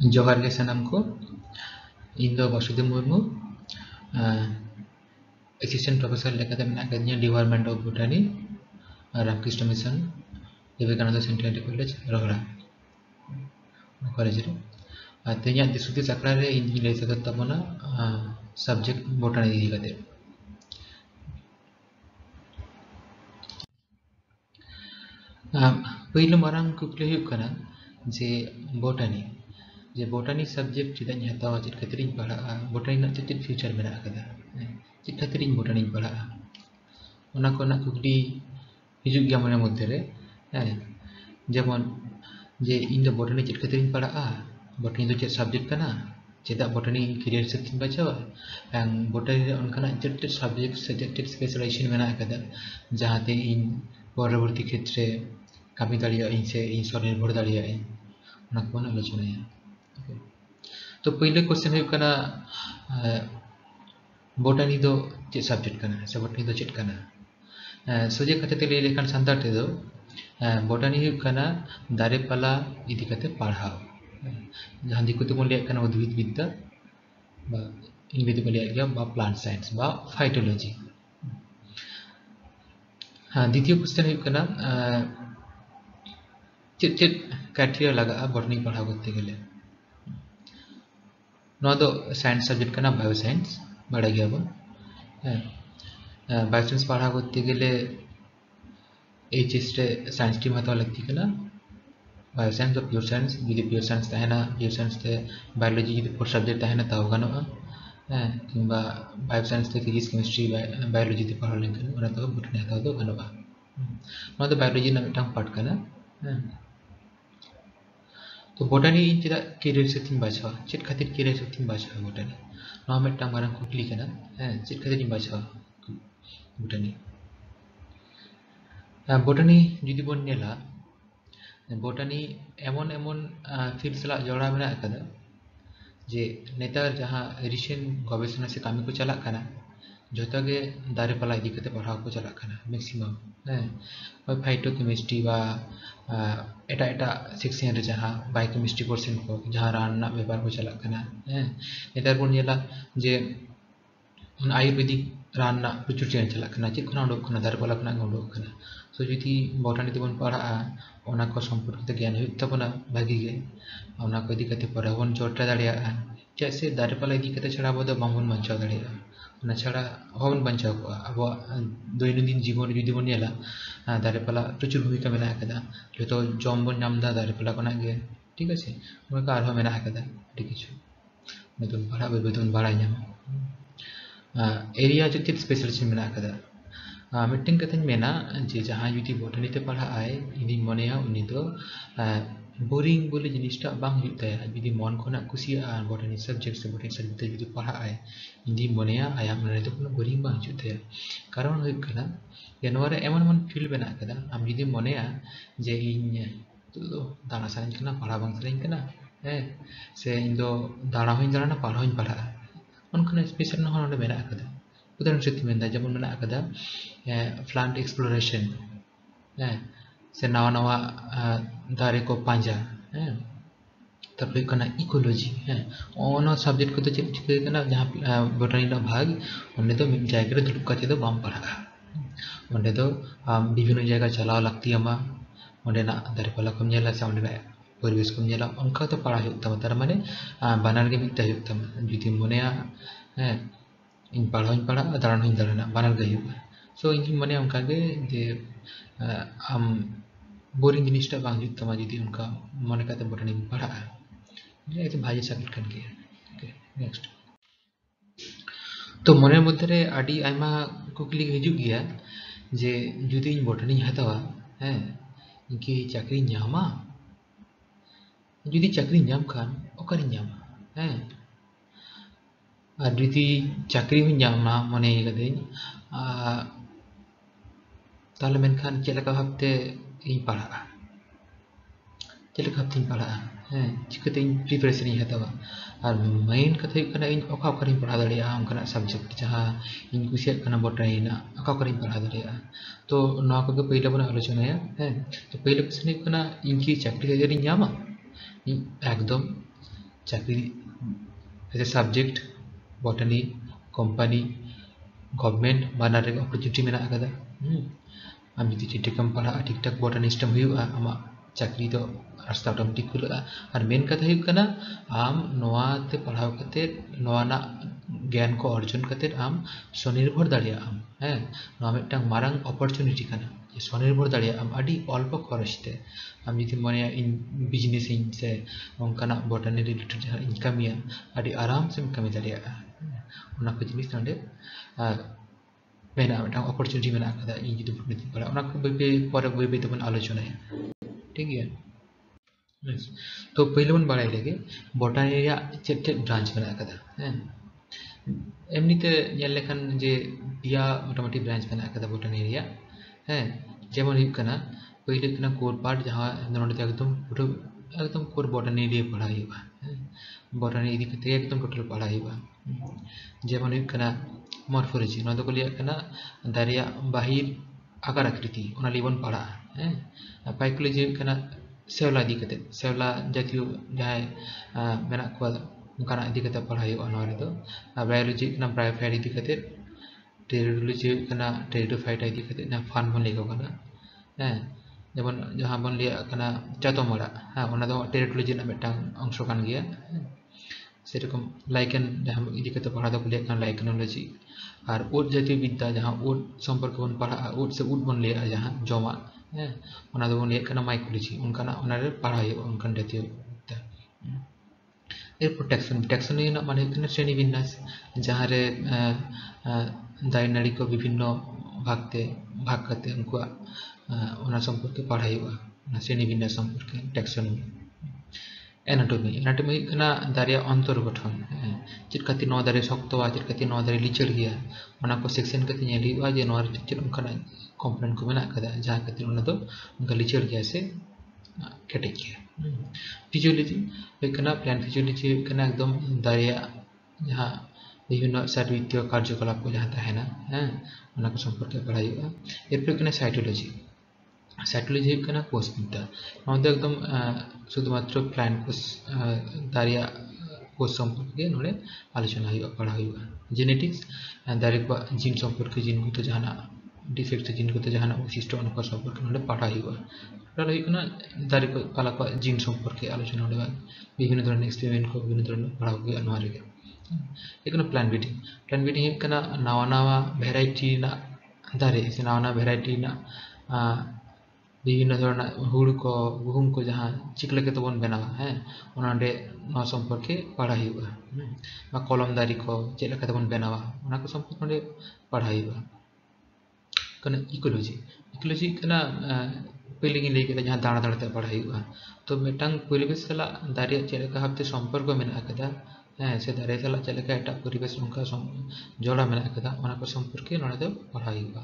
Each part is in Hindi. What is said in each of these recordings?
जोहार गे सानाम को इन दो वासुदेव मुर्मू असिस्टेंट प्रोफेसर लेकाते मेना कदिया department of botany Ramakrishna Mission Vivekananda central college Rahara college रे तेया दिसुति सकरा रे इन लay सदत तबना सब्जेक्ट बोटानी इदी कते पहिलो मारंग कुकली हुयुग कना जे बोटानी बोटानी सब्जेक्ट चिदां हतावा चित खातिरिन पढ़ा बोटानी ना चित फ्यूचर मेना कदा चित खातिरिन बोटानी पढ़ा ओना को ना कुकली हिजुग गया मने मध्य रे जेमन जे इन दो बोटानी चित खातिरिन पढ़ा बोटानी दो चित सब्जेक्ट कना चेदा बोटानी करियर से थिन बचावा एंड बोटानी रे उनका चित सब्जेक्ट चित स्पेशलाइजेशन मेना कदा जहाते इन परवर्ती क्षेत्र कमी दाड़िया इन से इन स्वनिर्भर दाड़िया ओना को ना आलोचनाया तो पहले क्वेश्चन है कना बोटानी दो चे सब्जेक्ट कना से बोटानी दो चेट कना सोजे कते ते ले लेखन संतार ते दो बोटानी है कना दारे पाला इदी कते पढ़ाओ जहां दिको तो बोले कना उद्भिद विद्या बा इंग्लिश बोले गया बा प्लांट साइंस बा फाइटोलॉजी द्वितीय क्वेश्चन है कना चेट चेट क्राइटेरिया लगा बोटानी पढ़ाओ करते गेले साइंस सब्जेक्ट का बायो साइंस बड़ा गया बन बायो साइंस पढ़ा करते गेले एचएस रे साइंस टीम हतवा लगती कना बायो साइंस और प्योर साइंस जुदी प्योर साइंस तहना प्योर साइंस ते बायोलॉजी जुदी फोर सब्जेक्ट तहना ताव गानोआ किंबा बायो साइंस ते फिजिक्स केमिस्ट्री बायोलॉजी ते पढ़ा लेकिन ओना तो बोटानी हतवा दो गानोआ नोआ दो बायोलॉजी ना मिटांग पार्ट कना तो बोटानी इन चेदा करियर से थिन बाछा चेत खातिर करियर से थिन बाछा बोटानी नोआ मिटांग मारंग कुकली कना चेत खातिर थिन बाछा बोटानी बोटानी जुदी बोन नेला बोटानी एमन एमन फील्ड सला जोड़ा मेना कदा जे नेतार जहां रिसेंट गवेषणा से कामी को चला कना जोता गे दारे पाला इदी कते पढ़ाव को चला कना मैक्सिमम फाइटो केमिस्ट्री बा एटा एटा सेक्शन रे जहां बायोकेमिस्ट्री पर्सन को जहां रान ना व्यापार को चला कना नेतार बोन नेला जे आयुर्वेदिक रान ना प्रचुर चेन चला कना चेक खना उडोक कना दारे पाला खना उडोक कना सो जुदी बोटानी ते बोन पढ़ा ओना को संपर्क ते ज्ञान हुई तबना भागी गे ओना को इदी कते पढ़ा बोन चोटा दाड़िया जैसे दारे पाला इदी कते छड़ा बदो बांबन बंचाव दाड़िया ओना छड़ा होवन बंचाव को अब दैनंदिन जीवन जुदी बोन नेला दारे पाला प्रचुर भूमिका मेना कदा जतो जम बोन नामदा दारे पाला कोना गे ठीक আছে ओका आरो मेना कदा ठीक আছে नतुन पढ़ा बेबेतुन बाड़ा ᱧᱟᱢᱟ एरिया जो चित स्पेशलाइजेशन मेना कदा मिटिंग कथन मेना जे जहां जुदी बोटानी ते पढ़ा आए इदी मनेया उनी दो बोरिंग बोले जिनिसटा बांग हुतया जुदी मन खोना कुसिया बोटानी सब्जेक्ट जुदी पढ़ा आए इदी मनेया आया मने तो कोनो बोरिंग बांग हुतया कारण होय कना जनवार एमन मन फील बेना कदा आम जुदी मनेया जे इन तो दाना साइन कना पढ़ा बांग साइन कना से इन दो दाना होइन दाना पढ़ा होइन पढ़ा उनका स्पेशल ना होना मेना कदा उदाहरण से मेना जब मेना कदा प्लांट एक्सप्लोरेशन से नवा नवा दारे को पांजा तब कना इकोलॉजी ओनो सब्जेक्ट को तो चिके कना जहां बोटानी ना भाग ओने तो जायगा रे दुलुप कते दो बाम पढ़ा ओने तो विभिन्न जगह चलाव लगती अमा ओने ना दारे पाला को नेला से ओने परिवेश को नेला उनका तो पढ़ा हुई तम तार माने बानार के मिता हुई तम जुदी मनेया इन पढ़ा दारान हुई दाराना बानार गे हुई सो इन मने उनका गे जे हम बोरिंग जिनिसटा बांग जुत तमा जुदी उनका मने काते बोटानी पढ़ा ये तो भाजी सब्जेक्ट कन गया ओके नेक्स्ट तो मने मध्य रे आडी आइमा कुकली हिजु गया जे जुदी इन बोटानी हतावा इनकी चाकरी ᱧᱟᱢᱟ जुदी चाकरी ᱧᱟᱢ खान ओकरी ᱧᱟᱢᱟ और जुदी चाकरी हुई ᱧᱟᱢᱟ मने कदें ताले मेनखान चेलका भाबते इन पढ़ा चेलका भाबते इन पढ़ा चिकते इन प्रिपरेशन इन हतावा और मेन कथे कना इन ओका ओकरी पढ़ा दाड़िया उनका सब्जेक्ट जहां इन कुसिया कना बोटानी ना ओका ओकरी पढ़ा दाड़िया तो नवा को पहले बना आलोचना है तो पहले क्वेश्चन कना इनकी चाकरी अगर ᱧᱟᱢᱟ एकदम चाकरी as a subject botany company government बानार रे अपॉर्चुनिटी मेना अकदा आम जुदी ठीक ठाक पढ़ा ठीक ठाक बॉटनिस्ट हुआ आम चाकरी दो रास्ता ऑटोमेटिक खुला और मेन कथा हुई कना आम नोआते पढ़ाव कते नोआना ज्ञान को अर्जन कते आम स्वनिर्भर दाड़िया आम हैं नोआ मिदटांग मारांग अपॉर्चुनिटी कना स्वनिर्भर दाड़िया आम अड़ी अल्प खरचते आम जुदी मने इन बिजनेस इन से ओंकाना बॉटनी रिलेटेड जहां इन कामिया अड़ी आराम से कामी दाड़िया ओना को जिनिस नंदे मेना मिदटांग अपॉर्चुनिटी मेना कदा इन जुदी बॉटनी पढ़ा ओना को बे तबन आलोचना ठीक है तो पहले बन बाड़ाई लेगे बॉटनी रे चेक चेक ब्रांच मेना कदा हैं एमनीते नेल लेखान जे पिया मोटामुटी ब्रांच मेना कदा बॉटनी रे हैं जेमन हुई कना पहले कना कोर पार्ट जहां नोंडे एकदम कोर बॉटनी रे पढ़ाई हुआ बॉटनी इदी कते एकदम टोटल पढ़ाई हुआ जेमन हुई कना मॉर्फोलॉजी नोदो को लिया कना दारिया बाहिर आकार आकृति ओना लिबन पढ़ा हैं बायोलॉजी कना सेवला इदी कते सेवला जातीय जहां मेना को उनकाना इदी कते पढ़ाई हुआ नोरे दो बायोलॉजी कना ब्रायोफाइट इदी कते टेरिडोलॉजी कना टेरिडोफाइट इदी कते ना फान बन लेको कना हैं जेमन जहां बन लिया कना चातोमड़ा हां ओना दो टेरिडोलॉजी ना मिदटांग अंश कान गया सेरकम लाइकेन जहां इदी कते पढ़ा दो लिया कना लाइकेनोलॉजी और उड जातीय विद्या जहां उड संपर्क बन पढ़ा उड से उड बन लिया जहां जमा हैं ओना दो बन लिया कना माइकोलॉजी उनकाना ओना रे पढ़ाई उनकान जातीय विद्या एर प्रोटेक्शन टैक्सोनॉमी ना माने कना श्रेणी विन्यास जहां रे दाई नाड़ी को विभिन्न भाग करते उनको ओना संपर्क पढ़ाई हुआ श्रेणी विन्यास संपर्क टैक्सोनॉमी एनाटॉमी एनाटॉमी कना दारिया अंतर गठन चेक खाती नौ दारे शक्तवा चेक खाती नौ दारे लिचड़ गया ओना को सेक्शन कते नेल हुआ जे नौ चेक उनकाना कंपोनेंट को मेना कदा जहां खाती ओना दो उनका लिचड़ गया से केटे गया फिजियोलॉजी कना प्लान फिजियोलॉजी कना एकदम दारिया जहां विभिन्न शारीरिक कार्यकलाप को जहां तहना हैं ओना को संपर्क पढ़ाई हुआ एरपर कना साइटोलॉजी साइटोलॉजी कना कोष विद्या नोदे एकदम शुधुमात्र प्लान कोष दारिया कोष संपर्क नोडे आलोचना हुआ पढ़ाई हुआ जेनेटिक्स दारे को जीन संपर्क जीन को जहाना डिफेक्ट जीन को जहाना वैशिष्ट अनुका संपर्क नोडे पढ़ाई हुआ टोटल हुई कना दारे को पाला को जीन संपर्क आलोचना हुआ विभिन्न धरण एक्सपेरिमेंट को विभिन्न धरण पढ़ाई हुआ नोआ रे एकना प्लान बीडिंग कना नावा नावा वैरायटी ना दारे से नावा वैरायटी ना विभिन्न धरण हुड़ को गुहुम को जहां चिकले के तबन बनावा हैं ओनाडे नौ संपर्के पढ़ाई हुआ बा कलम दारी को चेक लेका तबन बनावा ओना को संपर्क नोडे पढ़ाई हुआ कना इकोलॉजी कना पहले गिन लेके जहां दाड़ा दाड़ा ते पढ़ाई हुआ तो मिदटांग परिवेश सला दारी चेक लेका हफ्ते संपर्क मेना कदा हैं से दारे सला चेक लेका एटा परिवेश उनका जोड़ा मेना कदा ओना को संपर्के नोडे दो पढ़ाई हुआ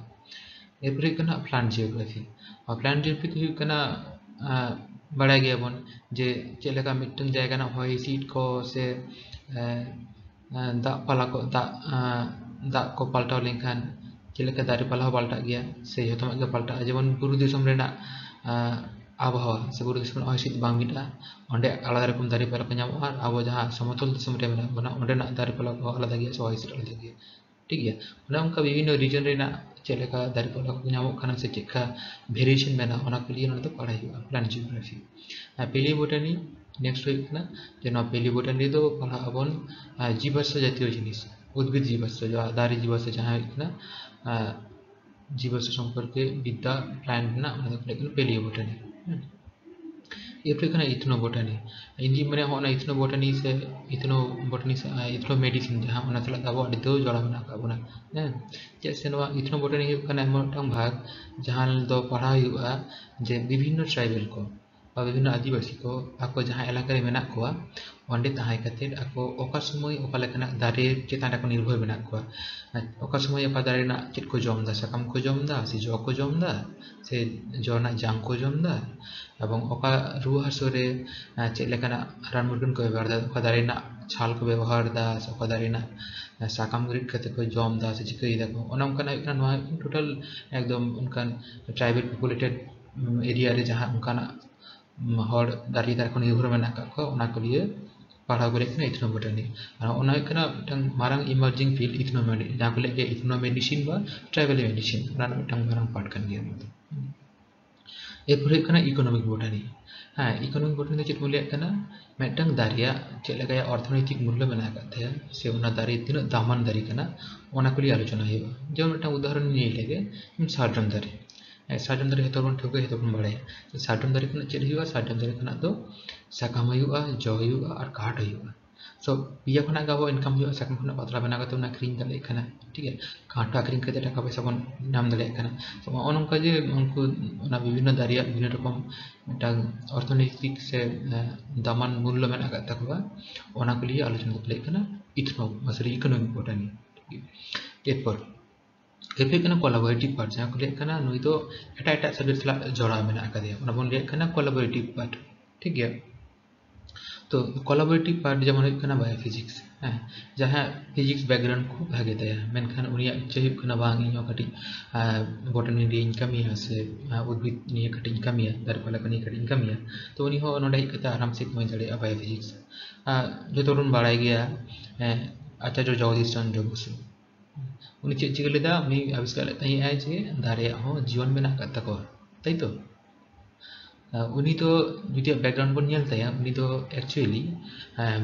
एरपर कना प्लांट जियोग्राफी और प्लांट जियोग्राफी हुई कना बड़ा गया बन जे चेक लेका मिदटांग जायगा ना हय हिसिद को से दा पाला को दा को पाल्टाव लेखान चेक लेका दारे पाला पाल्टा गया से जतमा के पाल्टा जेमन बुरु दिसम रेना आबहावा से बुरु दिसम हय हिसिद बांग मिदा ओंडे आलादा रकम दारे पाला को नामो और आबो जहां समतल दिसम रे मेना बना ओंडे ना दारे पाला को आलादा गया सो हय हिसिद आलादा गया ठीक है ओना उनका विभिन्न रीजन रेना चेक लेका दारे पाला को नामो खाना से चेक का वेरिएशन मेना ओना को लिए नोडे पढ़ाई हुआ प्लांट जियोग्राफी पेलियोबोटनी नेक्स्ट हुई कना जे ना पेलियोबोटनी दो पढ़ा अबन जीवाश्म जातीय जिनिस उद्भिद जीवाश्म जो दारी जीवाश्म जहां कना जीवाश्म संपर्क विद्या प्लांट ना ओना को पेलियोबोटनी एरपर कना इथनोबोटनी इंजी माने होना इथनोबोटनी से इथनो मेडिसिन जहां ओना सला दाबो अडी दो जोड़ा मेना का बोना हैं जे से नवा इथनोबोटनी हुई कना मोटम भाग जहां दो पढ़ाई हुआ जे विभिन्न ट्राइबल को विभिन्न आदिवासी को आको जहां इलाका रे मेना कोआ ओंडे ताहाय कते आको ओका समय ओका लेकना दारे चेतान को निर्भर मेना कोआ ओका समय ओका दारे ना चेत को जमदा सकम को जमदा से जो को जमदा से जो ना जांग को जमदा एवं ओका रुआ हसुरे चेत लेकना रान मुरगन को व्यवहार दा ओका दारे ना छाल को व्यवहार दा ओका दारे ना साकाम ग्रिड कते को जमदा से चिकई दा ओना उनका ना टोटल एकदम उनका ट्राइबल पॉपुलेटेड एरिया रे जहां उनका हर दारी दार को निर्भर मेना का को ओना को लिए पढ़ाव को लेकर इथनोबोटनी और मारंग इमर्जिंग फील्ड इथनोमेडी जहाँ को लेके इथनोमेडिसिन व ट्राइबल मेडिसिन मारंग पार्ट कर गया एरपर इकोनॉमिक बोटानी हाँ इकोनॉमिक बोटानी तो चेक मूल्य मेटंग दारिया चेक लगा अर्थनैतिक मूल्य मेना करते से उना दारी तीन दामन दारी कना ओना कुली आलोचना है जो मेटंग उदाहरण नहीं लगे सार्जम दारी सार्जम दारी हेतु बन ठोके हेतु बन बड़े सार्जम दारी कना चेक हुआ सार्जम दारी कना तो साकाम हुआ जो हुआ और काट हुआ सो पिया खना गाबो इनकम हुआ साकाम खना पतला बना करते उना क्रीम दले कना ठीक है काटा क्रीम करते टाका पैसा बन नाम दले कना तो उनका जे उनको उना विभिन्न दारिया विभिन्न रकम मिटांग अर्थनैतिक से दामान मूल्य मेना करता हुआ ओना को लिए आलोचना दले कना इथनो मसरी इकोनॉमिक बोटानी एरपर एफे कोलाबोरेटिव पार्ट जहाँ को लेना नुई तो एटा सब्जेक्ट सला जोड़ा मेना आकादिया उना बन लेना कोलाबोरेटिव पार्ट ठीक है तो कोलाबोरेटिव पार्ट जमन होना बायोफिजिक्स हाँ जहाँ फिजिक्स बैकग्राउंड खूब भागे तया मेनखान उनिया इच्छा होना बांग इनो कटी बोटनी रे कमिया से उद्भिद निये कटी कमिया दारपाला कनी कटी कमिया तो उनी हो नोडे कता आराम से कमाई दाड़े बायोफिजिक्स जो तोरुन बाड़ाय गया आचार्य जगदीश चंद्र बसु उनी चेक चिका लेदा उनी आविष्कार लेता ही है जे दारे हो जीवन में ना करता को तई तो उनी तो जुदी बैकग्राउंड बन नेल तया उनी तो एक्चुअली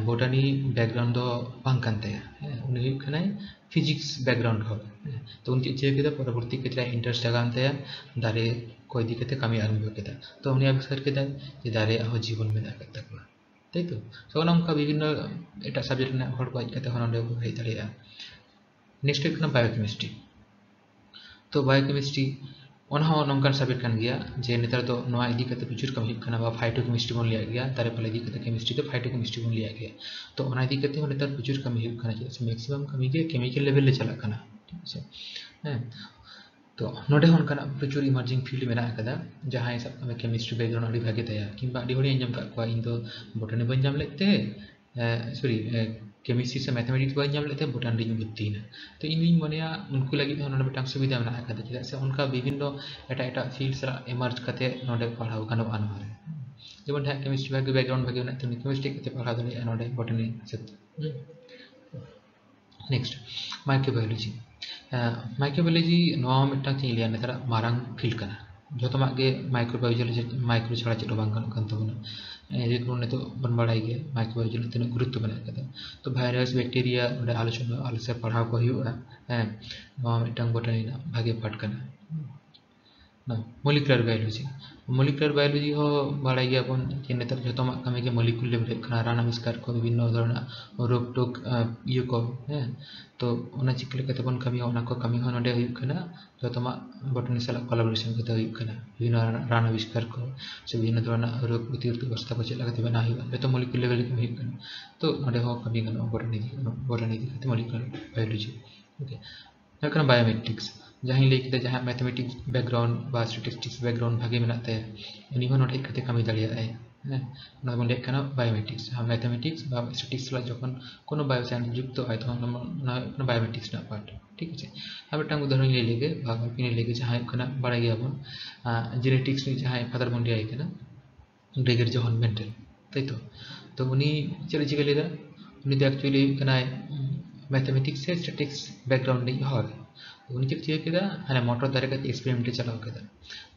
बोटानी बैकग्राउंड दो बांग कान तया उनी खनाय फिजिक्स बैकग्राउंड हो तो उन चेक केदा परवर्ती केदा इंटरेस्ट लगान तया दारे कोई दिक्कत कमी आरंभ केदा तो उनी आविष्कार केदा जे दारे हो जीवन में ना करता को तई तो सो उनका विभिन्न एटा सब्जेक्ट ना हड़ को कते होनडे हेइ दाड़िया नेक्स्ट बायोकेमिस्ट्री तो बायोकेमिस्ट्री नौकान सब्जेक्ट कान गया जे नेतार तो नवा इदी कते प्रचुर कमी खाना बा फाइटोकेमिस्ट्री बन लिया गया तारे पले इदी कते केमिस्ट्री तो फाइटोकेमिस्ट्री बन लिया गया तो ओना इदी कते नेतार प्रचुर कमी खाना से मैक्सिमम कमी के केमिकल लेवल ले चला खाना ठीक है हैं तो नोडे होनकाना प्रचुर इमर्जिंग फील्ड मेना कदा जहां सब में केमिस्ट्री बैकग्राउंड अड़ी भागे तया किंबा अड़ी होड़ी अंजम का इन तो बोटनी बन जाम लेते सॉरी केमिस्ट्री से मैथमेटिक्स बन जाम लेते बोटान री बुद्धि ना तो इन मने उनको लगी नोडे बेटांग सुविधा मेना कदा चेदा से उनका विभिन्न एटा एटा फील्ड से इमर्ज करते नोडे पढ़ाव गानो आनोरे जेमन है केमिस्ट्री भागे बैकग्राउंड भागे ना तो केमिस्ट्री करते पढ़ाव दले नोडे बोटनी से नेक्स्ट माइक्रोबायोलॉजी माइक्रोबायोलॉजी नवा मिटांग ची लिया नेतार मारांग फील्ड कना जोतमा के माइक्रोबायोलॉजी माइक्रो छाड़ा चेdo bang kan tabuna एजेक्रोन तो बन बड़ाई गया माइक्रोबायोलॉजी तीन गुरुत्व बना करता तो भाइरस बैक्टीरिया ओडे आलोचना आलोचना पढ़ाव को हुआ हैं नवा मिटांग बोटनी ना भागे पाठ करना ना मोलिकुलर बायोलॉजी हो बड़ाई गया बन जे नेतार जोतमा कमी के मोलिकुल लेवल खाना राना आविष्कार को विभिन्न धरना रोग टोक इयो को हैं तो उना चिकले कते बन कमी उना को कमी हो नडे हुई खाना जोतमा बोटनी साला कोलैबोरेशन कते हुई खाना विभिन्न राना आविष्कार को से विभिन्न धरना रोग प्रतिरोधक व्यवस्था को चला कते बना हुआ तो मोलिकुल लेवल के हुई खाना तो नडे हो कमी गनो बोटनी कते मोलिकुलर बायोलॉजी ओके नकना बायोमेट्रिक्स जहाँ लेकिन जहाँ मैथमेटिक्स बैकग्राउंड बा स्टैटिस्टिक्स बैकग्राउंड भागे मेनाते उनी हो नोटे कते कमी दाड़िया है ना बन लेकना बायोमेट्रिक्स हम मैथमेटिक्स बा स्टैटिस्टिक्स ला जखन कोनो बायोसाइंस युक्त आय तो ना बायोमेट्रिक्स ना पार्ट ठीक है हम टांग उदाहरण ले लेगे भाग पिने लेगे जहाँ कना बड़ा गया बन जेनेटिक्स में जहाँ फादर बन दिया है ना ग्रेगर जोहन मेंटल तई तो उनी चले चिके लेदा उनी तो एक्चुअली कना मैथमेटिक्स से स्टैटिस्टिक्स बैकग्राउंड नहीं हो उन चेक हाँ मोटर दारे का एक्सपेरिमेंट चलाव केदा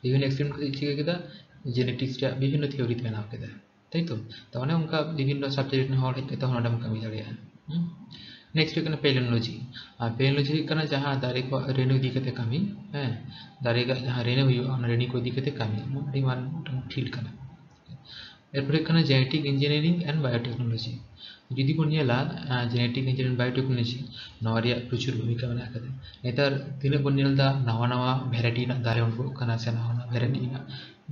विभिन्न एक्सपेरिमेंट चिका जेनेटिक्स विभिन्न थियोरी बनाव केदा तई तो अने उनका विभिन्न सब्जेक्ट हर हेज कते होनडम कमी दाड़िया नेक्स्ट हुई पेलोलॉजी जहाँ दारे को रेणु इदी कते कमी हैं दारे का जहाँ रेणु हुआ रेणु को इदी कते कमी अड़ी मान फील्ड कना एरपर जेनेटिक इंजीनियरिंग एंड बायोटेक्नोलॉजी जुदी बन जेनेटिक इंजीनियरिंग बायोटेक्नोलॉजी नवा प्रचुर भूमिका मेना कदे नेतार तीन बन नवा नवा भेराइटी दारे उनकोना से नवा नवा भेराइटी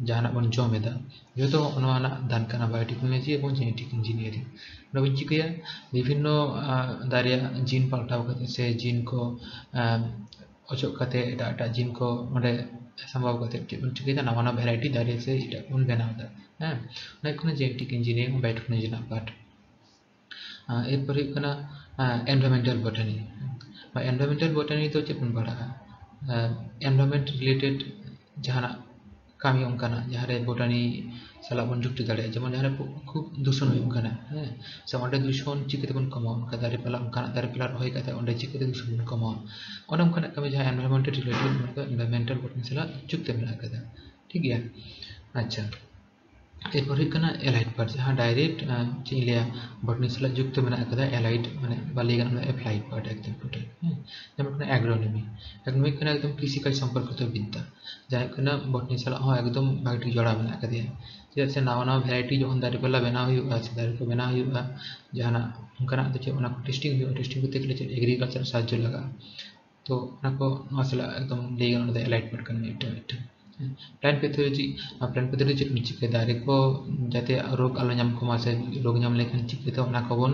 जहाँ बन जमेदा जो दान करना बायोटेक्नोलॉजी और जेनेटिक इंजीनियरिंग बन चिकाया विभिन्न दारे जीन पाल्टाव से जीन को अचोक एटा जीन को संभव बन चिकाया नवा नवा भेराइटी दारे से बन बनादा हाँ जेनेटिक इंजीनियरिंग बायोटेक्नोलॉजी पार्ट एरपर एनवायरमेंटल बॉटनी तो चेक बन पढ़ा एनवायरमेंट रिलेटेड जहाँ kami ongkana jahare botani salah bon jukti dare जेमन jahare खूब दूषण हुई kana se onde दूषण चिकते बन कमाओ का दारे पला ongkana दारे पला rohoi kate onde चिकते दूषण बन कमाओ ona ongkana kami jaha environmental related maka environmental botani salah jukte mena kada ठीक है अच्छा एरपर हुई कना एलाइड पार्ट जहाँ डायरेक्ट चिलिया बटनी सला जुक्त मेना कदा एलाइड माने बालीगन में एप्लाइड पार्ट एकदम टोटल जेमन कना एग्रोनॉमी एग्रोनॉमी कना एकदम फिजिकल संपर्कित विद्या जहाँ कना बटनी सला हो एकदम बाइट जोड़ा मेना कदे जैसे नावा नावा वैरायटी जो दारे पला बना हुआ से दारे को बना हुआ जहाँ उनका तो चे उना टेस्टिंग को तेकले चे एग्रीकल्चर साहाଯ୍य लगा तो उना को मसला एकदम लेगन उना एलाइड पार्ट करने इट प्लांट पैथोलॉजी चिके दारे को जाते रोग आलो नाम को मासे रोग नाम लेखन चिके तो ना को बन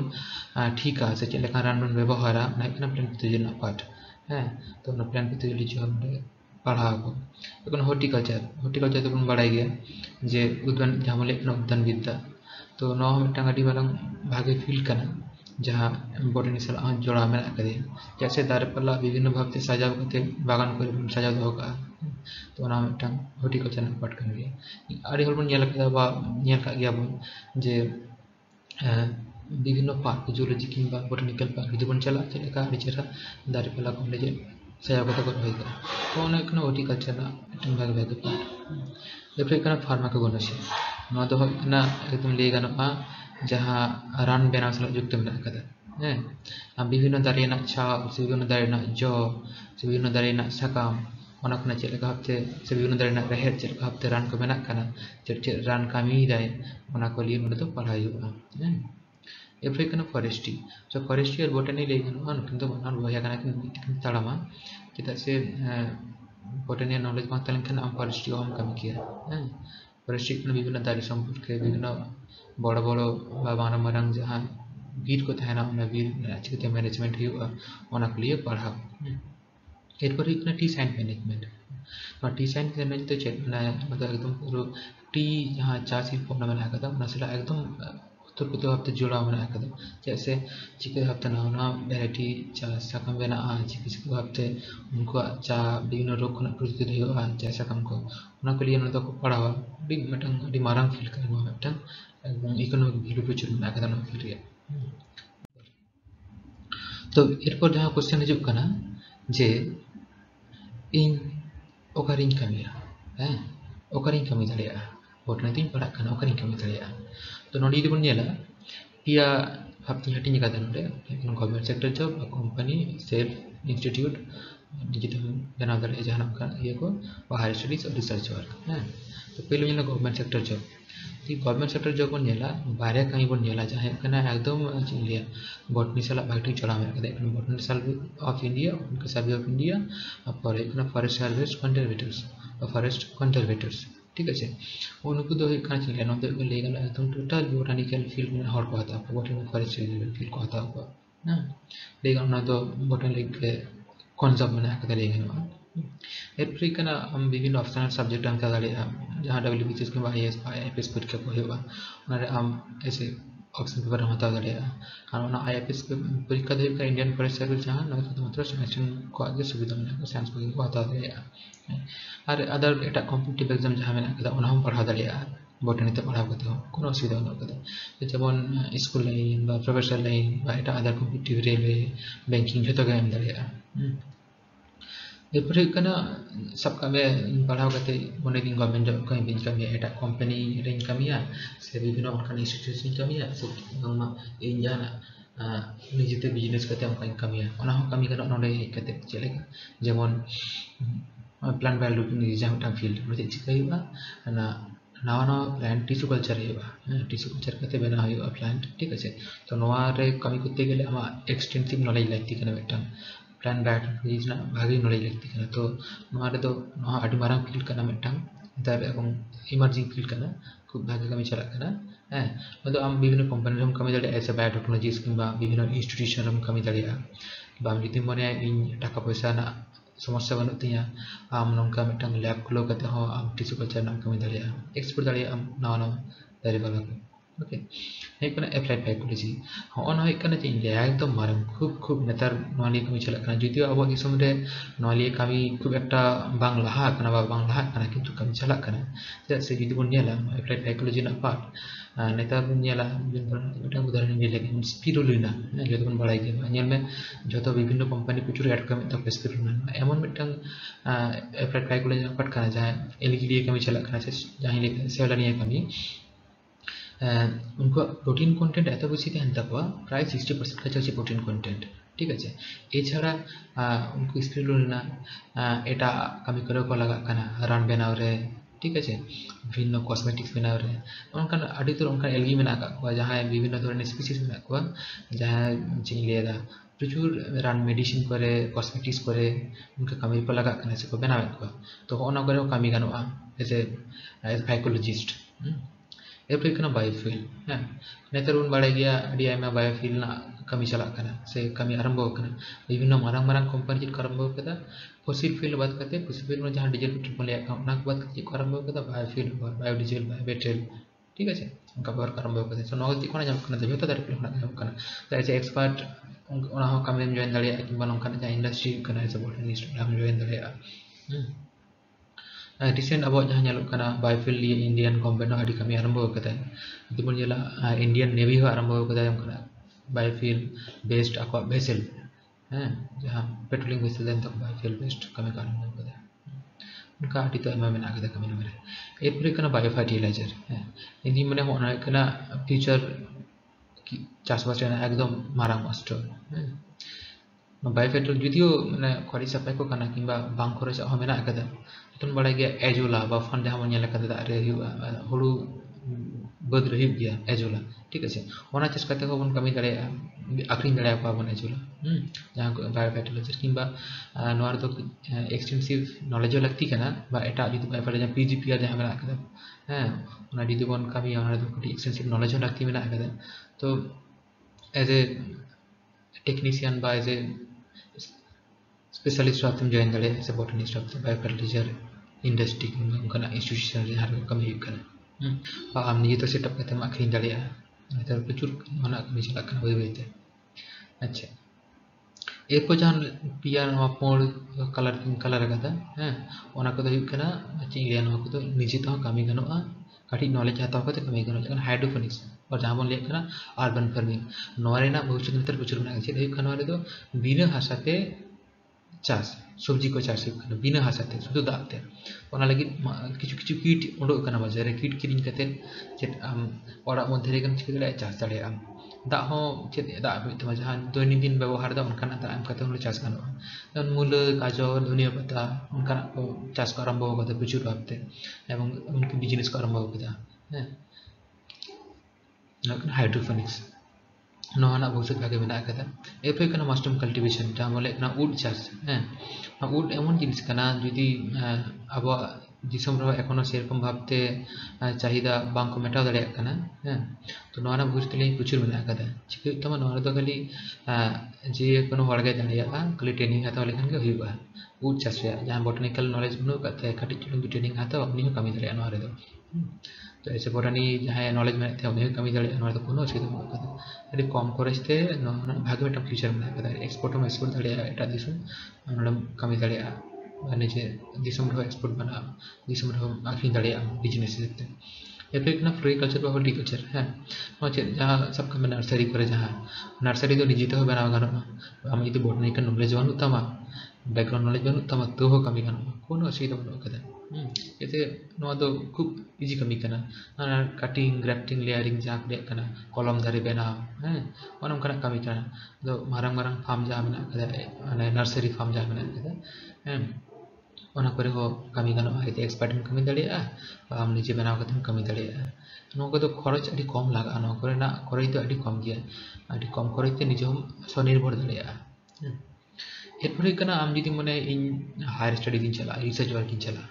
ठीक है से चले रान बन व्यवहार ना प्लांट पैथोलॉजी ना पार्ट है तो ना प्लांट पैथोलॉजी हम पढ़ा को लेकिन हॉर्टिकल्चर तो बन बढ़ाई गया जे उद्यान जहाँ लेखन उद्यान विद्या तो नौ मिट्टांग अड़ी वाला भागे फील करना जहाँ बॉटनी साला जोड़ा मेना कदे जैसे दारे पल्ला विभिन्न भाव से सजाव करते बागान को सजाव दो का तो ना मिट्टांग हॉर्टिकल्चर ना पार्ट कर गया अड़ी हल बन नेल का गया बन जे विभिन्न पार्क जूलॉजी किंबा बॉटनिकल पार्क जो बन चला चले का अड़ी चेहरा दारे पल्ला को ले सजाव करते को होएगा तो ना कना हॉर्टिकल्चर ना मिट्टांग भाग भाग पार्ट लेफ्ट कना फार्माकोगनोसी ना तो कना एकदम ले गानोआ जहाँ रान बेना साला जुक्त मेना कदा विभिन्न दारे ना छा से विभिन्न दारे ना जो से विभिन्न दारे ना साकाम ओना खना चेले का हफ्ते से विभिन्न दारे ना रहेर चेले का हफ्ते रान को मेना कना चे रान कामी दाय ओना को लिए नोडे तो पढ़ाई हुआ एफ्रे कना फॉरेस्ट्री सो फॉरेस्ट्री और बोटनी ले गनो अन किंतु बना बया कना किन ताड़ामा चेता से बोटनी नॉलेज मा तलन कना हम फॉरेस्ट्री हम कमी किया फॉरेस्ट्री कना विभिन्न दारे संपर्क विभिन्न बड़ बड़ मारंग मारंग जहाँ बीर को तहना बीर चिकते मैनेजमेंट हुआ को लिए पढ़ा एरपर टी साइन मैनेजमेंट टी साइन मैनेजमेंट तो चेक मतलब एकदम पूरा टी जहाँ चा शिल्प मेना कदा एकदम उत्तर पूर्व हफ्ते जोड़ा मेना कदा जैसे चिके हफ्ते ना वैरायटी चा साकाम बना चिके चिके हफ्ते उनको चा विभिन्न रोग खना प्रस्तुत हुआ चा साकाम को लिए तो पढ़ावा मिट्टांग मारंग फील कर मिट्टांग एकदम इकोनॉमिक वैल्यू प्रचुर मेना कदा ना फील रे तो एरपर जहाँ क्वेश्चन हिजुग कना जे इन ओकारिंग कमिया ओकारिंग कमी दाड़ेया बटनी तीन पढ़ा कना ओकारिंग कमी दाड़ेया तो नोडी दबन नेला पिया हफ्ते हटिंग कदा नोडे government sector job company self institute digital बना दाड़े जहाँ का ये को हायर स्टडीज और रिसर्च वर्क तो पहले नेला government sector job government sector job बन नेला बारे कहीं बन नेला जहाँ कना एकदम चिलिया बॉटनी साला भाइटू चढ़ा में कदे बॉटनी सर्वे ऑफ इंडिया उनका सर्वे ऑफ इंडिया और एक फॉरेस्ट सर्विस कंजर्वेटर्स ठीक है उनको दो कना चिलिया नोते ले गला एकदम टोटल बोटानिकल फील्ड में हर को आता बोटानिकल फॉरेस्ट फील्ड को आता हुआ ना ले गला दो बोटानिक कॉन्सेप्ट में कदे ले गला एरपर कना हम विभिन्न ऑप्शनल सब्जेक्ट हम दाड़े जहाँ WBCS के IAS IFS परीक्षा को हुआ हम ऐसे ऑप्शन पेपर हम हता दाड़े IFS परीक्षा दे इंडियन फॉरेस्ट सर्विस जहाँ मात्र सेमेस्टर को आगे सुविधा मेना साइंस को हता दाड़े और अदर एटा कॉम्पिटिटिव एग्जाम जहाँ मेना कदा ओना हम पढ़ा दाड़े बॉटनी ते पढ़ा कते कोनो असुविधा बना कदा जेमन स्कूल लाइन बा प्रोफेसर लाइन बा एटा अदर कॉम्पिटिटिव रेलवे बैंकिंग जतो के हम दाड़े एरपर सबका पढ़ाव करते मने दिन गवर्नमेंट जॉब कहीं बिन कमी एटा कंपनी रेंज कमिया से विभिन्न ऑर्गन इंस्टीट्यूशन कमिया से इन जाना निजेते बिजनेस करते कहीं कमिया ओना हो कमी कर नोडे करते चलेगा जेमन प्लांट डेवलपमेंट जहाँ फील्ड मतलब चिका हुआ ना नवा नवा plant tissue culture tissue culture करते बना हुआ प्लांट ठीक है तो नवा रे कमी करते गेले आमा एक्सटेंसिव नॉलेज लगती है मिट्टांग प्लान बायोटेक्नोलॉजी भागी नॉलेज लगती है तो तो मारंग फील्ड करना मिट्टांग दार एवं इमर्जिंग फील्ड करना खूब भागे कमी चला करना तो आम विभिन्न कंपनी हम कमी दाड़े एज बायोटेक्नोलॉजीज किंबा विभिन्न इंस्टीट्यूशन हम कमी दाड़े हम जुदी मने इन टाका पैसा ना समस्या बनू तिया आम नौका मिट्टांग लैब खुलो करते हो आम टिश्यू कल्चर ना कमी दाड़े एक्सपोर्ट दाड़े आम नवा नवा दारे वाला को ओके है कना एप्लाइड साइकोलॉजी होन है कना जे इंडिया एकदम मारम खूब खूब नेतार नॉली कमी चला कना जुदियो अब दिसम रे नॉली कमी खूब एकटा बांग लहा कना बांग लहा कना किंतु कमी चला कना से जुदी बन नेला एप्लाइड साइकोलॉजी ना पार्ट नेतार बन नेला मिटा उदाहरण ले लेके स्पिरुलिना जो बन बड़ाई के नेल में जो विभिन्न कंपनी प्रचुर ऐड कमी तक स्पिरुलिना एमन मिटन एप्लाइड साइकोलॉजी ना पार्ट कना जहां एलगी कमी चला कना से जहां ले सेवलानिया कमी उनको प्रोटीन कंटेंट एत बेसि तहन तकवा प्राय 60% কাছে আছে প্রোটিন কন্টেন্ট ঠিক আছে এছাড়া उनको स्पिरुलिना এটা কামি করে को लगा কানা রান বেনাও রে ঠিক আছে বিভিন্ন কসমেটিক্স বেনাও রে অনকান আডি তোর অনকান এলগি মেনা কাকवा जहां বিভিন্ন ধরনের স্পিসিস মেনা কাকवा जहां চিংলিয়া প্রচুর রান মেডিসিন করে কসমেটিক্স করে उनका কামি को लगा কানা সে को বেনাও কাকवा তো অনা করে কামি গানোa এজ এ সাইকোলজিস্ট एप्रिल कना बायोफिल है नेतर उन बाड़े गया अड़ी आयमा बायोफिल ना कमी चला कना से कमी आरंभ कना विभिन्न मारंग मारंग कंपनी चित आरंभ कदा फॉसिल फ्यूल बात करते फॉसिल फ्यूल में जहां डीजल पेट्रोल ले ना बात करते आरंभ कदा बायोफिल बायोडीजल बायोपेट्रोल ठीक है उनका व्यवहार आरंभ करते सो नगद कोना जाम कना जतो दारे प्लेन ना कना तो एज एक्सपर्ट उना हो कमी जॉइन दाड़िया किंबा नोंका ना इंडस्ट्री कना एज बोटनिस्ट हम जॉइन दाड़िया रिसेंट अब जहाँ ñelokana बायोफिल लिए इंडियन गवर्नमेंट आदि कमी आरंभ कदा दिबन जेला इंडियन नेवी हो आरंभ कदा उनका बायोफिल बेस्ड akwa vessel हैं जहाँ पेट्रोलिंग वेसल देन तक बायोफिल बेस्ड कमी आरंभ कदा उनका आदि तो एमा मेना कदा कमी नमरे एरपरे कना बायो फर्टिलाइजर हैं इदि माने होना कना फ्यूचर की चाषबास रेना एकदम मारांग मास्टर हैं बायोफेट्रोल जुदियो माने खरी सप्लाई को कना किंबा बांग खरच हो मेना कदा तुम बड़ा गया एजोला बा फन जहां मन नेला कदा रे हुड़ू बद रही गया एजोला ठीक है ओना चेस करते हो बन कमी दड़े आखरी दड़े आपा बन एजोला जहां बायोफर्टिलाइजर किंबा नोर तो एक्सटेंसिव नॉलेज लगती कना बा एटा जुदी बायोफर्टिलाइजर पीजीपीआर जहां मेना कदा हैं ओना जुदी बन कमी ओना तो कुटी एक्सटेंसिव नॉलेज लगती मेना कदा तो एज ए टेक्नीशियन बा as a specialist of join दड़े as a botanist of biofertiliser industry उनका इंस्टीट्यूशन जहाँ कमी हुआ आम निजे तो सेटअप करते आखिरी दाड़ा नतर प्रचुर कमी चला बै बैते अच्छा एरपो जहाँ पिया पुण कलर कलर कदा हाँ चीना को निजे तो कमी गानोa काटी नॉलेज हताव करते कमी गानोa हाइड्रोफोनिक्स और जहाँ बन लेना अर्बन फार्मिंग नोरेना भविष्य नतर प्रचुर में चेद बिना हासाते चाष सब्जी को चाष बिना हासाते शुद्ध दाते लगे किचु किचु कीट उडोकना बाजार कीट किरिंग कते चेत ओड़ा मध्य रे चिका दाड़े चाष दाड़े दा हो चेत दा तमा जहां दैनिक दिन व्यवहार दा उनका दा एम कते होले चाष गानोa मूला गाजर धनिया पत्ता उनका को चाष को आरंभ होगा प्रचुर भावते एवं उनके बिजनेस को आरंभ होगा हैं हाइड्रोफोनिक्स नोना भविष्य भागे मेना कदा एफे कना मशरूम कल्टीवेशन जहाँ बोले उड चाष हैं उड एमन जिनिस कना जुदी अब दिसम रहो एखोनो सेरकम भावते चाहिदा बांग को मेटाव दाड़े कना हैं तो नोना भविष्य ले प्रचुर मेना कदा चिका तमा नोना तो खाली जे कोनो हड़गे दाड़िया खाली ट्रेनिंग हाताव लेखान गे हुआ उड चाष रे जहाँ बोटनिकल नॉलेज बनु कते काटी चुलुंग ट्रेनिंग हाताव अपनी कमी दाड़े नोआ रे दो तो ऐसे बोटानी जहाँ नॉलेज में थे उन्हें कमी दाड़े नोआ तो कोनो असुविधा बनु कदा अभी कम खरचते भागे में फ्यूचर में एक्सपोर्ट में एक्सपोर्ट दाड़ा एट दिसम कमी दाड़ा निजे दिसम एक्सपोर्ट बना दिसम आखिरी दाड़ा बिजनेस एप्रिल फ्लोरिकल्चर बा हॉर्टिकल्चर हैं चेद जहाँ सब कम नार्सारी करे जहाँ नार्सारी तो निजे तो बनाव गानोa आम जुदी बोटनिकल नॉलेज बनू तमा बैकग्राउंड नॉलेज बनू तमा तो कमी गानोa कोनो असुविधा बनू कदा एते खूब इजी कमी कना काटिंग ग्राफ्टिंग लेयरिंग जहाँ कना कलम दारे बनाव हैं उनका कमी कना तो मारंग मारंग फार्म जहाँ मेना कदा नर्सरी फार्म जहाँ मेना कदा हैं ओना करे हो कमी गानोa एते एक्सपर्ट में कमी दाड़ा आम निजे बनाव करते कमी दाड़ा नोको तो खरच अभी कम लगा ना खरच तो अभी कम गया अभी कम खरच निजे हम स्वनिर्भर दाड़ा एरपर कना आम जुदी मने इन हायर स्टडी दिन चला रिसर्च वर्क दिन चला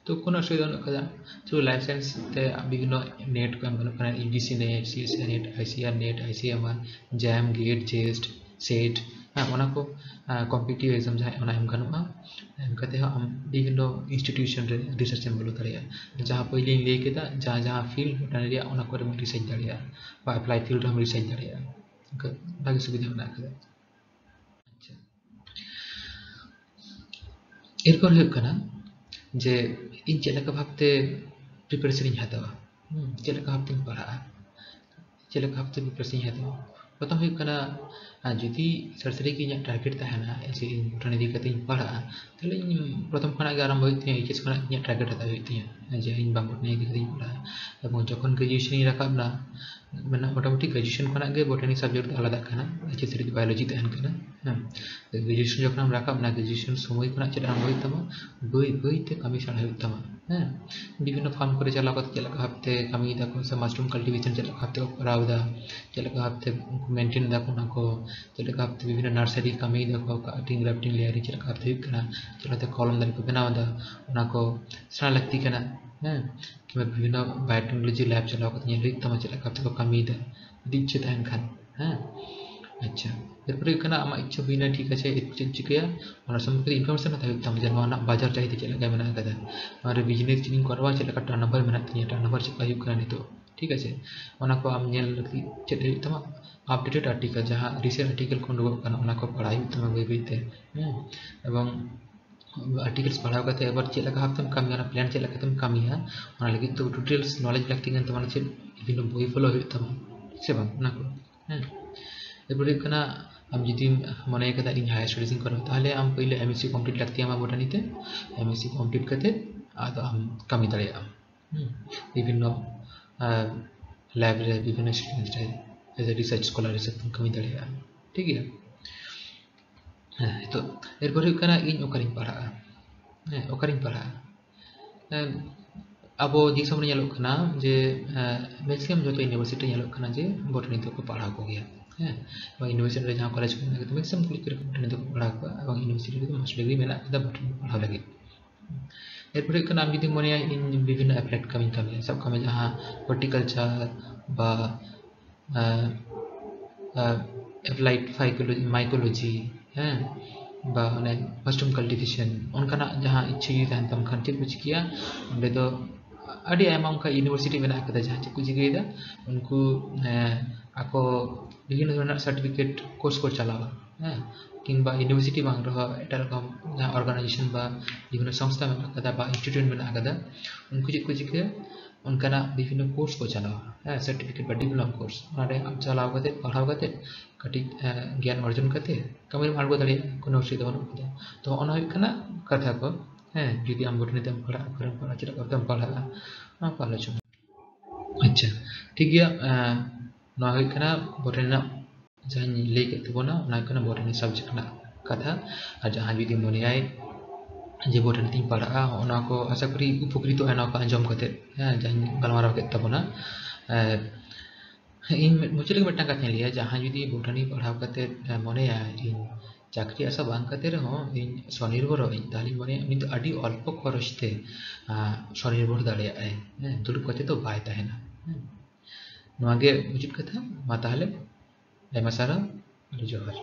तो कोनो असुविधा बनुआ तो लाइफ साइंस ते विभिन्न नेट को UGC NET CSC NET ICR JAM GATE JEST SET ᱚᱱᱟ ᱠᱚ कॉम्पिटिटिव एग्जाम जहाँ ᱚᱱᱟ ᱮᱢ ᱜᱟᱱᱚᱜᱼᱟ ᱮᱢ ᱠᱟᱛᱮ ᱦᱚᱸ ᱟᱢ ᱵᱤᱵᱷᱤᱱᱱᱚ ᱤᱱᱥᱴᱤᱴᱤউশন ᱨᱮ রিসার্চ ᱮᱢ ᱵᱚᱞᱚ ᱫᱟᱲᱮᱭᱟᱜᱼᱟ ᱡᱟᱦᱟᱸ ᱯᱳᱭᱞᱳᱧ ᱞᱟᱹᱭ ᱠᱮᱫᱟ ᱡᱟᱦᱟᱸ ᱯᱷᱤल्ᱰ ᱵᱚᱴᱟᱱᱤ ᱨᱮᱭᱟᱜ ᱚᱱᱟ ᱠᱚᱨᱮᱢ রিসার্চ ᱫᱟᱲᱮᱭᱟᱜᱼᱟ বা ᱮᱯᱞᱟᱭ ᱯᱷᱤल्ᱰ ᱨᱮᱦᱚᱸ রিসার্চ ᱫᱟᱲᱮᱭᱟᱜᱼᱟ ᱚᱱᱠᱟ ᱵᱷᱟᱜᱤ ᱥᱩᱵᱤᱫᱷᱟ ᱢᱮᱱᱟᱜ ᱟᱠᱟᱫᱟ ᱟᱪᱪᱷᱟ এরপর ᱦᱩᱭᱩᱜ ᱠᱟᱱᱟ যে ᱤᱧ ᱪᱮᱫ ᱞᱮᱠᱟ ᱵᱷᱟᱵᱛᱮ প্রিপারেশন ইᱧ ᱦᱟᱛᱟᱣᱟ ᱪᱮᱫ ᱞᱮᱠᱟ ᱵᱷᱟᱵᱛᱮᱧ ᱯᱟᱲᱦᱟᱜᱼᱟ ᱪᱮᱫ ᱞᱮᱠᱟ ᱵᱷᱟᱵᱛᱮ প্রিপারেশন ইᱧ ᱦᱟᱛᱟᱣᱟ प्रथम हुई कना जुदी सरसरी की इᱧᱟᱹᱜ टारगेट तहना ऐसे बटन इदी कते इᱧ पढ़ा ताहले ᱤᱧ प्रथम खना गे आरंभ हुई तिया एचएस खना इᱧᱟᱹᱜ टारगेट हताव हुई तिया जे ᱤᱧ बांग बटन इदी कते इᱧ पढ़ा एवं जखन ग्रेजुएशन ᱤᱧ राकाब ना मैंने मोटामुटी ग्रेजुएशन खना गे बटनी सब्जेक्ट आलादा खाना एचएस रे बायोलॉजी तहन खाना ग्रेजुएशन जखन हम राकाब ना ग्रेजुएशन समय खना चेक आरंभ हुई तमा बई बई ते कमी सेणा हुई तमा विभिन्न फार्म करे चला कते चेक भाबते कमी दा को मशरूम कल्टीवेशन चेक भाबते कराव दा चेक भाबते मेंटेन दा को ना को चेक भाबते विभिन्न नर्सरी कमी दा को कटिंग ग्राफ्टिंग लेयर चेक भाबते हुई कना चेक कॉलम दारे को बनाव दा ना को सेणा लगती कना कि विभिन्न बायोटेक्नोलॉजी लैब चलाव कते ñel हुई तमा चेक भाबते को कमी दा इच्छा तहन खान अच्छा एरपर हुई कना आमा इच्छा हुई ना ठीक আছে चेक चिकया और सम्बन्धित इनफॉरमेशन हताव हुई तमा जन बाजार चाहिए चेक लगा मेना कदा और बिजनेस चिनिंग करवा चेक का टर्नओवर मेना तिया टर्नओवर चेक हुई कना नितो ठीक है ओना को आम ñel लगती चेक हुई तमा अपडेटेड आर्टिकल जहाँ रिसेंट आर्टिकल को उडुक कना ओना को पढ़ाई हुई तमा बई बईते एवं आर्टिकल्स पढ़ाव करते एबार चेक लगा भाबतेम कमी ओना प्लान चेक लगा कमिया ओना लगी तो डिटेल्स नॉलेज लगती गन तमा चेक विभिन्न बई फॉलो हुई तमा से बांग ओना को एरपर हुई कना आम जुदी मने कदा इन हायर स्टडीज इन करो ताहले आम पहिले एमएससी कंप्लीट लगती आमा बटानीते एमएससी कंप्लीट करते आदो आम कमी दाड़ेया विभिन्न लैब रे विभिन्न स्टूडेंट्स रे एज ए रिसर्च स्कॉलर रे सब कमी दाड़ेया ठीक है तो एरपर हुई कना इन ओकारिन पढ़ा अब दिसम रे ñelok kana je मैक्सिमम जो यूनिवर्सिटी ñelok kana je बटनी तो को पढ़ा को गया এবং यूनिवर्सिटी रे जहां कॉलेज को तो मैक्सिमम क्लिक कर बटनी तो पढ़ा को এবং यूनिवर्सिटी रे मास्टर डिग्री मेना कदा बटनी पढ़ा लगे एरपर हुई कना जुदी मने इन विभिन्न एप्लाइड कमी सब कमी जहां हॉर्टिकल्चर बा एप्लाइड माइकोलॉजी बा अने मशरूम कल्टीवेशन उनकाना जहां इच्छा जुदी तहन तम खान चेक को चिकिया ओंडे दो अड़ी आयमा उनका यूनिवर्सिटी मेना कदा जहां चेक को चिकियदा उनको ako বিভিন্ন ধরনের সার্টিফিকেট কোর্স করে চালাবা কিংবা यूनिवर्सिटी बांग रहा एटा रकम ऑर्गेनाइजेशन बा विभिन्न संस्था में कदा बा इंस्टीट्यूट में आगदा उनको चेक को चिके उनका विभिन्न कोर्स को चलावा सर्टिफिकेट बा डिप्लोमा कोर्स मारे हम चलाव कते पढ़ाव कते कटी ज्ञान अर्जन कते कमी मार्गो दाड़े कोनो असुविधा बनुदा तो ओना हुई कना कथा को जुदी आम बटनी तम पढ़ा चेक करतम पढ़ा ना पालो छ अच्छा ठीक गया ना हुई कना बटनी जहाँ लई के तबोना ना कना बटनी सब्जेक्ट ना कथा और जहाँ जुदी मने आए जे बटनी तीन पढ़ा ओना को आशा करी उपकृत है ना को अंजम कते जहाँ गलमाराव के तबोना इन मुझे लगे मिट्टा कथा लिया जहाँ जुदी बटनी पढ़ाव कते मने आए इन चाकरी आशा बांग कते रहो इन स्वनिर्भर इन ताली मने इन तो अड़ी अल्प खरचते स्वनिर्भर दाड़ेयाय दुड़ुब कते तो बाय तहेना नोआगे मुजिब कथा मा ताहले आयमा सारा जोहार।